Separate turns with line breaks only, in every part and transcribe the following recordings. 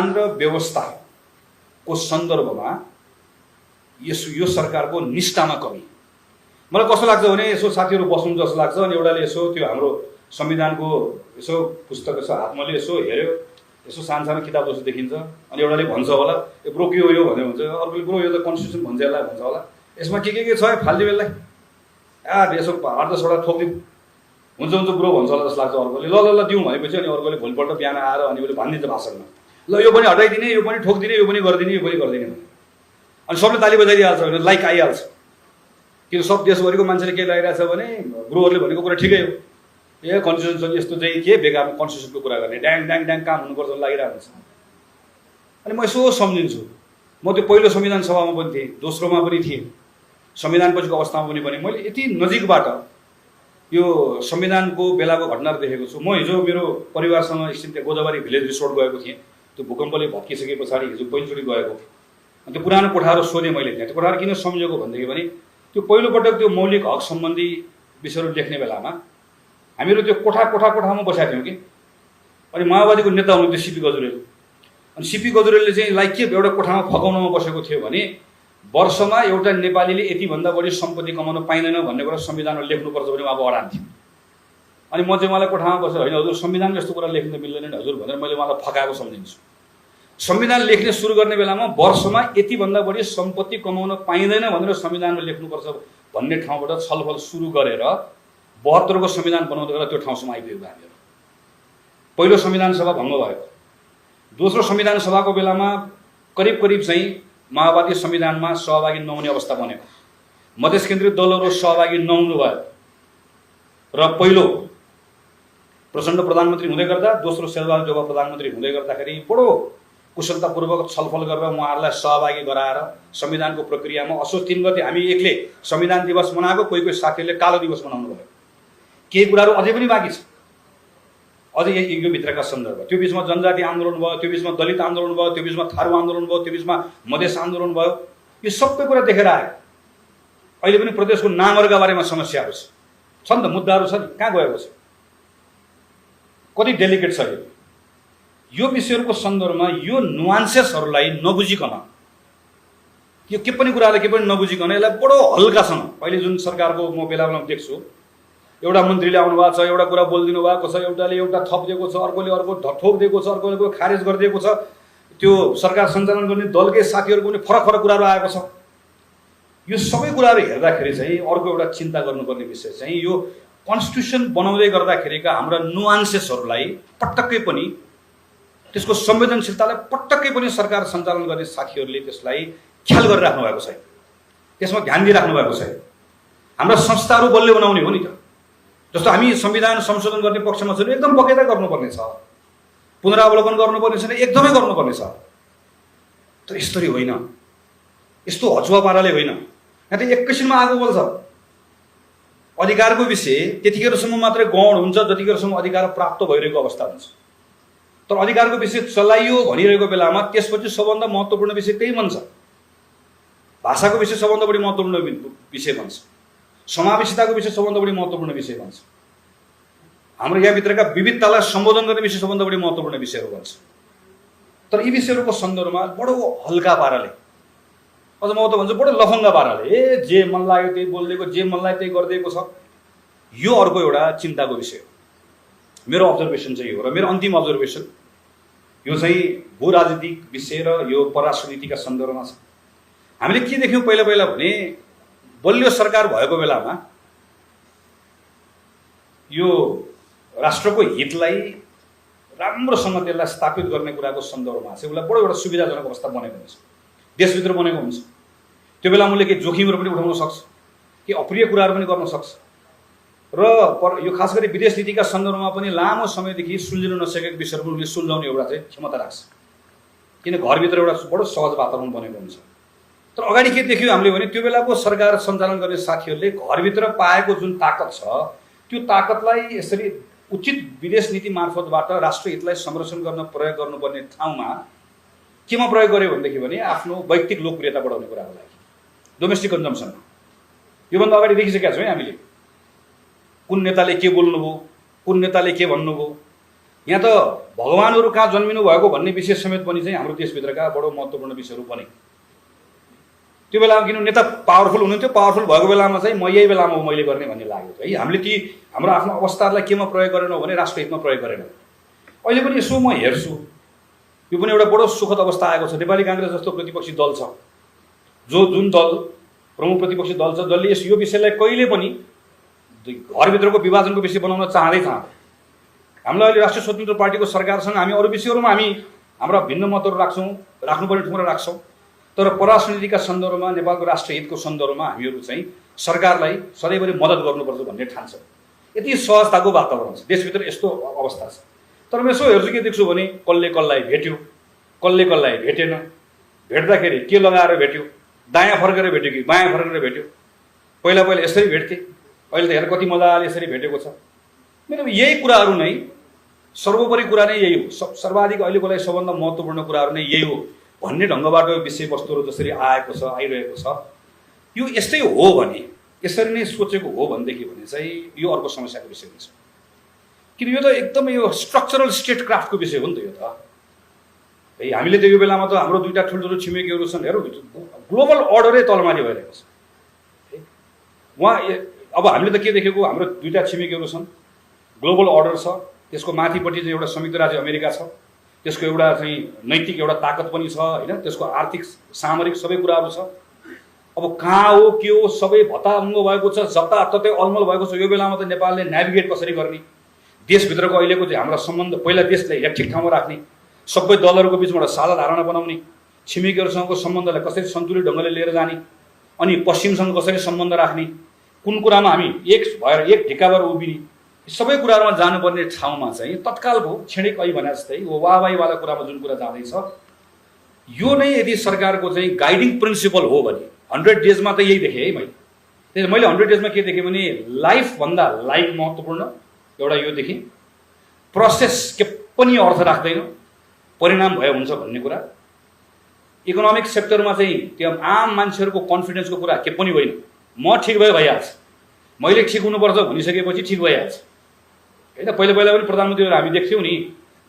संविधान र व्यवस्थाको सन्दर्भमा यो सरकारको निष्ठामा कमी। मलाई कस्तो लाग्छ भने यसो साथीहरू बस्नु जस्तो लाग्छ अनि एउटाले यसो त्यो हाम्रो संविधानको यसो पुस्तक यसो हातमाले यसो हेऱ्यो, यसो सानो किताब जस्तो देखिन्छ अनि एउटाले भन्छ होला यो ब्रो के हो यो भन्ने हुन्छ, अर्कोले ब्रो यो त कन्स्टिट्युसन भन्छ यसलाई भन्छ होला, यसमा के छ फाल्दे बेललाई यसो 8-10वटा थोकिदिउँ हुन्छ ब्रो भन्छ होला जस्तो लाग्छ अर्कोले। ल दिउँ भनेपछि अनि अर्कोले भोलिपल्ट बिहान आएर अनि उसले भनिदिन्छ भाषणमा ल यो पनि हटाइदिने, यो पनि ठोकिदिने, यो पनि गरिदिने, यो पनि गरिदिने भने अनि सबले ताली बजाइदिइहाल्छ भने लाइक आइहाल्छ। किन सब देशभरिको मान्छेले के लागिरहेछ भने ब्रोहरूले भनेको कुरा ठिकै हो, ए कन्स्टिट्युसन यस्तो चाहिँ के बेकारमा कन्स्टिट्युसनको कुरा गर्ने ड्याङ काम हुनुपर्छ लागिरहेको हुन्छ। अनि म यसो सम्झिन्छु, म त्यो पहिलो संविधान सभामा पनि थिएँ, दोस्रोमा पनि थिएँ, संविधानपछिको अवस्थामा पनि भने मैले यति नजिकबाट यो संविधानको बेलाको घटनाहरू देखेको छु। म हिजो मेरो परिवारसँग एकछिन त्यहाँ गोदावरी भिलेज रिसोर्ट गएको थिएँ, त्यो भूकम्पले भत्किसके पछाडि हिजो पहिलोचोटि गएको थिएँ। अनि त्यो पुरानो कोठाहरू सोधेँ मैले, त्यहाँ त्यो कोठाहरू किन सम्झेको भनेदेखि भने त्यो पहिलोपटक त्यो मौलिक हक सम्बन्धी विषयहरू लेख्ने बेलामा हामीहरू त्यो कोठामा बसेका थियौँ कि। अनि माओवादीको नेता हुनुहुन्थ्यो सिपी गजुरेल, अनि सिपी गजुरेलले चाहिँ लाइक के एउटा कोठामा फकाउनमा बसेको थियो भने वर्षमा एउटा नेपालीले यतिभन्दा बढी सम्पत्ति कमाउन पाइँदैन भन्ने कुरा संविधानमा लेख्नुपर्छ भने उहाँको अडान थियो। अनि म चाहिँ उहाँलाई कोठामा बसेर होइन हजुर संविधानमा यस्तो कुरा लेख्न मिल्दैन नि हजुर भनेर मैले उहाँलाई फकाएको सम्झिन्छु। संविधान लेख्ने सुरु गर्ने बेलामा वर्षमा यतिभन्दा बढी सम्पत्ति कमाउन पाइँदैन भनेर संविधानमा लेख्नुपर्छ भन्ने ठाउँबाट छलफल सुरु गरेर 72को संविधान बनाउँदै गरेर त्यो ठाउँसम्म आइपुगेको हामीहरू। पहिलो संविधान सभा भङ्ग भयो, दोस्रो संविधान सभाको बेलामा करिब चाहिँ माओवादी संविधानमा सहभागी नहुने अवस्था बनेको, मधेस केन्द्रित दलहरू सहभागी नहुनु भयो र पहिलो प्रचण्ड प्रधानमन्त्री हुँदै गर्दा दोस्रो शेरबहादुर देउवा प्रधानमन्त्री हुँदै गर्दाखेरि बडो कुशलतापूर्वक छलफल गरेर उहाँहरूलाई सहभागी गराएर संविधानको प्रक्रियामा असोज 3 गते हामी एकले संविधान दिवस मनाएको, कोही साथीहरूले कालो दिवस मनाउनु भयो। केही कुराहरू अझै पनि बाँकी छ, अझै यो भित्रका सन्दर्भ। त्यो बिचमा जनजाति आन्दोलन भयो, त्यो बिचमा दलित आन्दोलन भयो, त्यो बिचमा थारू आन्दोलन भयो, त्यो बिचमा मधेस आन्दोलन भयो। यो सबै कुरा देखेर आयो। अहिले पनि प्रदेशको नामहरूका बारेमा समस्याहरू छ नि त, मुद्दाहरू छ नि, कहाँ गएको छ, कति डेलिकेट छ यो विषयहरूको सन्दर्भमा यो नुआन्सेसहरूलाई नबुझिकन, यो के पनि कुरालाई के पनि नबुझिकन यसलाई बडो हल्कासँग अहिले जुन सरकारको म बेला देख्छु, एउटा मन्त्रीले आउनु भएको छ, एउटा कुरा बोलिदिनु भएको छ, एउटाले एउटा थप दिएको छ, अर्कोले अर्को ठोक दिएको छ, अर्कोले अर्को खारेज गरिदिएको छ। त्यो सरकार सञ्चालन गर्ने दलकै साथीहरूको पनि फरक कुराहरू आएको छ। यो सबै कुराहरू हेर्दाखेरि चाहिँ अर्को एउटा चिन्ता गर्नुपर्ने विषय चाहिँ यो कन्स्टिट्युसन बनाउँदै गर्दाखेरिका हाम्रा नुआन्सेसहरूलाई पटक्कै पनि त्यसको संवेदनशीलतालाई पटक्कै पनि सरकार सञ्चालन गर्ने साथीहरूले त्यसलाई ख्याल गरिराख्नु भएको छैन, त्यसमा ध्यान दिइराख्नु भएको छैन। हाम्रा संस्थाहरू बलियो बनाउने हो नि त। जस्तो हामी संविधान संशोधन गर्ने पक्षमा छौँ, एकदम बगैँचा गर्नुपर्ने छ, पुनरावलोकन गर्नुपर्ने छैन, एकदमै गर्नुपर्ने छ। तर यस्तरी होइन, यस्तो हचुवा पाराले होइन। यहाँ त एकैछिनमा आगो बल्छ। अधिकारको विषय त्यतिखेरसम्म मात्रै गौण हुन्छ जतिखेरसम्म अधिकार प्राप्त भइरहेको अवस्था हुन्छ। तर अधिकारको विषय चलाइयो भनिरहेको बेलामा त्यसपछि सबभन्दा महत्त्वपूर्ण विषय त्यही बन्छ। भाषाको विषय सबभन्दा बढी महत्त्वपूर्ण विषय बन्छ, समावेशिताको विषय सबभन्दा बढी महत्त्वपूर्ण विषय बन्छ, हाम्रो यहाँभित्रका विविधतालाई सम्बोधन गर्ने विषय सबभन्दा बढी महत्त्वपूर्ण विषयहरू बन्छ। तर यी विषयहरूको सन्दर्भमा बडो हल्का पाराले, अझ म त भन्छु बडो लफङ्गा पाराले जे मन लाग्यो त्यही बोलिदिएको, जे मन लाग्यो त्यही गरिदिएको छ। यो अर्को एउटा चिन्ताको विषय हो। मेरो अब्जर्भेसन चाहिँ यो हो र मेरो अन्तिम अब्जर्भेसन यो चाहिँ भू राजनीतिक विषय र यो परराष्ट्र नीतिका सन्दर्भमा छ। हामीले के देख्यौँ पहिला भने बलियो सरकार भएको बेलामा यो राष्ट्रको हितलाई राम्रोसँग त्यसलाई स्थापित गर्ने कुराको सन्दर्भमा चाहिँ उसलाई बडो एउटा सुविधाजनक अवस्था बनेको हुन्छ, देशभित्र बनेको हुन्छ। त्यो बेला उसले केही जोखिमहरू पनि उठाउन सक्छ, केही अप्रिय कुराहरू पनि गर्न सक्छ र यो खास गरी विदेश नीतिका सन्दर्भमा पनि लामो समयदेखि सुल्झिन नसकेको विषयहरू पनि उसले सुल्झाउने एउटा चाहिँ क्षमता राख्छ, किन घरभित्र एउटा बडो सहज वातावरण बनेको हुन्छ। तर अगाडि के देख्यो हामीले भने त्यो बेलाको सरकार सञ्चालन गर्ने साथीहरूले घरभित्र पाएको जुन ताकत छ त्यो ताकतलाई यसरी उचित विदेश नीति मार्फतबाट राष्ट्र हितलाई संरक्षण गर्न प्रयोग गर्नुपर्ने ठाउँमा केमा प्रयोग गर्यो भनेदेखि भने आफ्नो वैयक्तिक लोकप्रियता बढाउने कुराको लागि, डोमेस्टिक कन्जम्सनमा। योभन्दा अगाडि देखिसकेका छौँ हामीले कुन नेताले के बोल्नुभयो, कुन नेताले के भन्नुभयो, यहाँ त भगवानहरू कहाँ जन्मिनु भएको भन्ने विषय समेत पनि चाहिँ हाम्रो देशभित्रका बडो महत्त्वपूर्ण विषयहरू बने। त्यो बेलामा किन नेता पावरफुल हुनुहुन्थ्यो, पावरफुल भएको बेलामा चाहिँ म यही बेलामा मैले गर्ने भन्ने लाग्यो है। हामीले ती हाम्रो आफ्नो अवस्थाहरूलाई केमा प्रयोग गरेनौँ भने राष्ट्रहितमा प्रयोग गरेनौँ। अहिले पनि यसो म हेर्छु, यो पनि एउटा बडो सुखद अवस्था आएको छ। नेपाली काङ्ग्रेस जस्तो प्रतिपक्षी दल छ, जुन दल प्रमुख प्रतिपक्षी दल छ, जसले यो विषयलाई कहिले पनि घरभित्रको विभाजनको विषय बनाउन चाहँदैन। हामीलाई अहिले राष्ट्रिय स्वतन्त्र पार्टीको सरकारसँग हामी अरू विषयहरूमा हामी हाम्रा भिन्न मतहरू राख्नुपर्ने ठाउँमा राख्छौँ, तर परराष्ट्र नीतिका सन्दर्भमा नेपालको राष्ट्रहितको सन्दर्भमा हामीहरू चाहिँ सरकारलाई सधैँभरि मद्दत गर्नुपर्छ भन्ने ठान्छौँ। यति सहजताको वातावरण छ देशभित्र, यस्तो अवस्था छ। तर म यसो हेर्छु के देख्छु भने कसले कसलाई भेट्यो, कसले कसलाई भेटेन, भेट्दाखेरि के लगाएर भेट्यो, दायाँ फर्केर भेट्यो कि बायाँ फर्केर भेट्यो। पहिला यसरी भेट्थे, अहिले त हेर कति मजाले यसरी भेटेको छ। मेरो यही कुराहरू नै सर्वोपरि कुरा नै यही हो, सर्वाधिक अहिलेको लागि सबभन्दा महत्त्वपूर्ण कुराहरू नै यही हो भन्ने ढङ्गबाट विषयवस्तुहरू जसरी आएको छ, आइरहेको छ, यो यस्तै हो भने, यसरी नै सोचेको हो भनेदेखि भने चाहिँ यो अर्को समस्याको विषय हुन्छ। किन यो त एकदमै यो स्ट्रक्चरल स्टेट क्राफ्टको विषय हो नि त यो त है। हामीले त यो बेलामा त हाम्रो दुईवटा ठुल्ठुलो छिमेकीहरू छन्, हेरौँ ग्लोबल अर्डरै तलमाथि भइरहेको छ। उहाँ अब हामीले त के देखेको, हाम्रो दुईवटा छिमेकीहरू छन्, ग्लोबल अर्डर छ, त्यसको माथिपट्टि चाहिँ एउटा संयुक्त राज्य अमेरिका छ, त्यसको एउटा चाहिँ नैतिक एउटा ताकत पनि छ होइन, त्यसको आर्थिक सामरिक सबै कुराहरू छ। अब कहाँ हो के हो सबै भत्ताभङ्ग भएको छ, जताततै अलमल भएको छ। यो बेलामा त नेपालले नेभिगेट कसरी गर्ने, देशभित्रको अहिलेको चाहिँ हाम्रा सम्बन्ध, पहिला देशलाई एक ठिक ठाउँमा राख्ने, सबै दलहरूको बिचमा एउटा साझा धारणा बनाउने, छिमेकीहरूसँगको सम्बन्धलाई कसरी सन्तुलित ढङ्गले लिएर जाने, अनि पश्चिमसँग कसरी सम्बन्ध राख्ने, कुन कुरामा हामी एक भएर एक ढिक्का भएर उभिने, सबै कुराहरूमा जानुपर्ने ठाउँमा चाहिँ तत्कालको क्षणिक अहिले भने जस्तै वो वाहवाहीवाला कुरामा जुन कुरा जाँदैछ, यो नै यदि सरकारको चाहिँ गाइडिङ प्रिन्सिपल हो भने 100 डेजमा त यही देखेँ है मैले। त्यसले मैले 100 डेजमा के देखेँ भने लाइफभन्दा लाइफ महत्त्वपूर्ण एउटा यो देखेँ, प्रोसेस के पनि अर्थ राख्दैन, परिणाम भए हुन्छ भन्ने कुरा। इकोनोमिक सेक्टरमा चाहिँ त्यो आम मान्छेहरूको कन्फिडेन्सको कुरा के पनि होइन, म ठिक भयो भइहाल्छ, मैले ठिक हुनुपर्छ भनिसकेपछि ठिक भइहाल्छ होइन। पहिला पनि प्रधानमन्त्रीहरू हामी देख्थ्यौँ नि,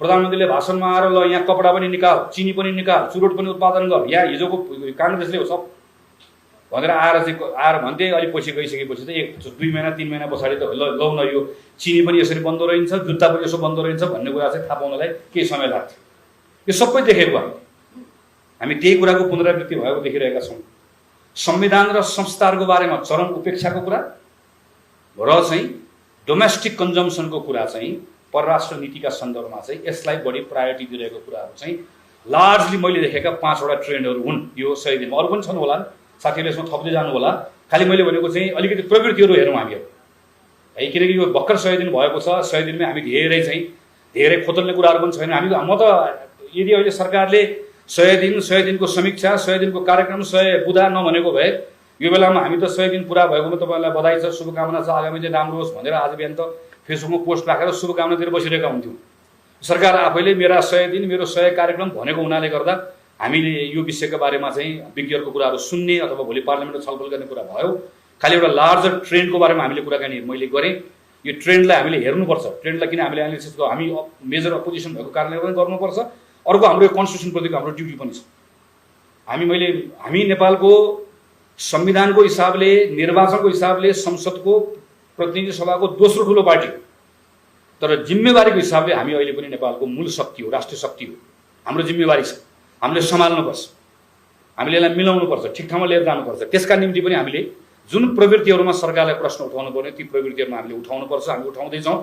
प्रधानमन्त्रीले भाषणमा आएर ल यहाँ कपडा पनि निकाल, चिनी पनि निकाल, चुरोट पनि उत्पादन गर, यहाँ हिजोको काङ्ग्रेसले हो सब भनेर आएर भन्थे। अलिक पछि गइसकेपछि त 1-2 महिना 3 महिना पछाडि त लौ न यो चिनी पनि यसरी बन्द रहन्छ, जुत्ता पनि यसो बन्द रहन्छ भन्ने कुरा चाहिँ थाहा पाउनलाई केही समय लाग्थ्यो। यो सबै देखेको हामी त्यही कुराको पुनरावृत्ति भएको देखिरहेका छौँ। संविधान र संस्थाहरूको बारेमा चरम उपेक्षाको कुरा र चाहिँ डोमेस्टिक कन्जम्सनको कुरा चाहिँ परराष्ट्र नीतिका सन्दर्भमा चाहिँ यसलाई बढी प्रायोरिटी दिइरहेको कुराहरू चाहिँ लार्जली मैले देखेका 5वटा ट्रेन्डहरू हुन् यो 100 दिनमा। अरू पनि छन् होला, साथीहरूले यसमा थप्दै जानु होला। खालि मैले भनेको चाहिँ अलिकति प्रवृत्तिहरू हेरौँ हामीहरू है, किनकि यो भर्खर 100 दिन भएको छ। 100 दिनमै हामी धेरै खोतल्ने कुराहरू पनि छैन। हामी म त यदि अहिले सरकारले 100 दिनको समीक्षा, 100 दिनको कार्यक्रम, 100 बुधा नभनेको भए यो बेलामा हामी त 100 दिन पुरा भएकोमा तपाईँलाई बधाई छ, शुभकामना छ, आगामी दिन राम्रो होस् भनेर आज बिहान त फेसबुकमा पोस्ट राखेर शुभकामना दिएर बसिरहेका हुन्थ्यौँ। सरकार आफैले मेरा 100 दिन मेरो 100 कार्यक्रम भनेको हुनाले गर्दा हामीले यो विषयका बारेमा चाहिँ विज्ञहरूको कुराहरू सुन्ने अथवा भोलि पार्लियामेन्टमा छलफल गर्ने कुरा भयो। खालि एउटा लार्जर ट्रेन्डको बारेमा हामीले कुराकानी मैले गरेँ। यो ट्रेन्डलाई हामीले हेर्नुपर्छ, ट्रेन्डलाई किन हामीले एनालिसिस हामी मेजर अपोजिसन भएको कारणले पनि गर्नुपर्छ। अर्को हाम्रो यो कन्स्टिट्युसनप्रतिको हाम्रो ड्युटी पनि छ। हामी नेपालको संविधानको हिसाबले, निर्वाचनको हिसाबले संसदको प्रतिनिधि सभाको दोस्रो ठुलो पार्टी हो, तर जिम्मेवारीको हिसाबले हामी अहिले पनि नेपालको मूल शक्ति हो, राष्ट्रिय शक्ति हो। हाम्रो जिम्मेवारी छ, हामीले सम्हाल्नुपर्छ, हामीले यसलाई मिलाउनुपर्छ, ठिक ठाउँमा लिएर जानुपर्छ। त्यसका निम्ति पनि हामीले जुन प्रवृत्तिहरूमा सरकारलाई प्रश्न उठाउनु पर्ने ती प्रवृत्तिहरूमा हामीले उठाउनुपर्छ, हामी उठाउँदैछौँ।